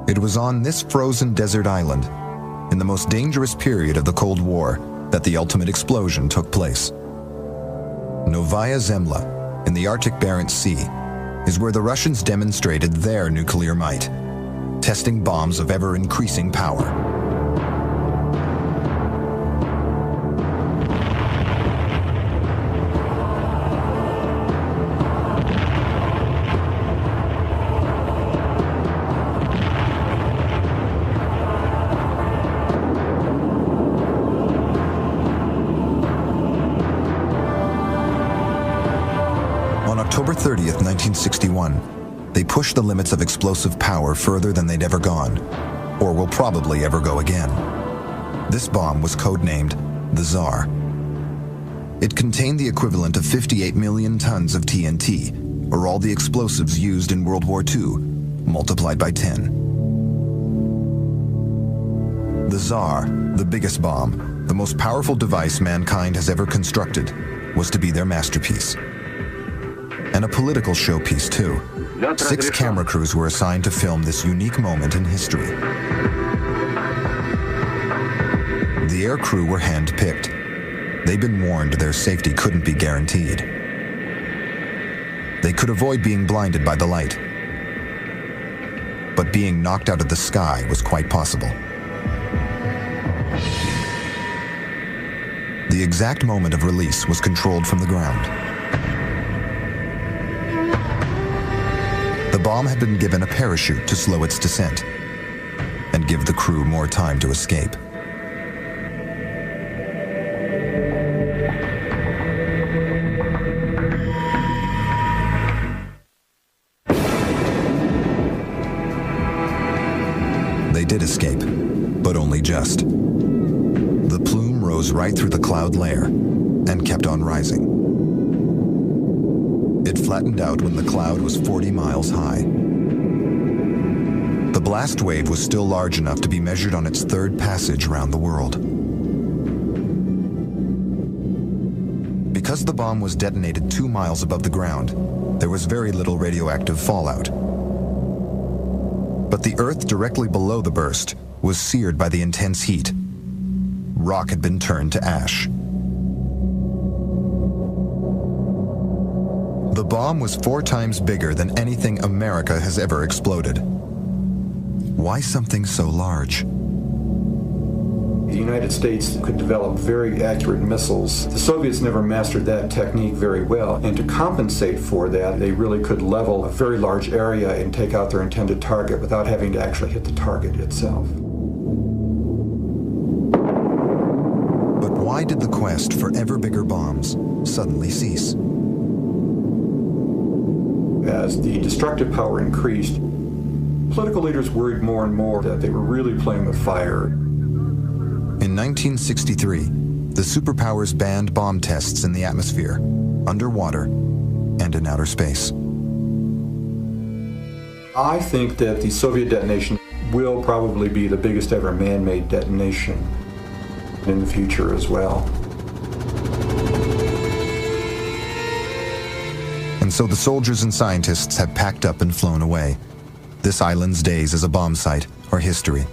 It was on this frozen desert island, in the most dangerous period of the Cold War, that the ultimate explosion took place. Novaya Zemlya, in the Arctic Barents Sea, is where the Russians demonstrated their nuclear might, testing bombs of ever-increasing power. On October 30th, 1961, they pushed the limits of explosive power further than they'd ever gone, or will probably ever go again. This bomb was codenamed the Tzar. It contained the equivalent of 58 million tons of TNT, or all the explosives used in World War II, multiplied by 10. The Tzar, the biggest bomb, the most powerful device mankind has ever constructed, was to be their masterpiece. And a political showpiece, too. 6 camera crews were assigned to film this unique moment in history. The air crew were hand-picked. They'd been warned their safety couldn't be guaranteed. They could avoid being blinded by the light. But being knocked out of the sky was quite possible. The exact moment of release was controlled from the ground. The bomb had been given a parachute to slow its descent and give the crew more time to escape. They did escape, but only just. The plume rose right through the cloud layer and kept on rising. It flattened out when the cloud was 40 miles high. The blast wave was still large enough to be measured on its third passage around the world. Because the bomb was detonated 2 miles above the ground, there was very little radioactive fallout. But the Earth directly below the burst was seared by the intense heat. Rock had been turned to ash. The bomb was 4 times bigger than anything America has ever exploded. Why something so large? The United States could develop very accurate missiles. The Soviets never mastered that technique very well, and to compensate for that, they really could level a very large area and take out their intended target without having to actually hit the target itself. But why did the quest for ever bigger bombs suddenly cease? As the destructive power increased, political leaders worried more and more that they were really playing with fire. In 1963, the superpowers banned bomb tests in the atmosphere, underwater, and in outer space. I think that the Soviet detonation will probably be the biggest ever man-made detonation in the future as well. And so the soldiers and scientists have packed up and flown away. This island's days as a bomb site are history.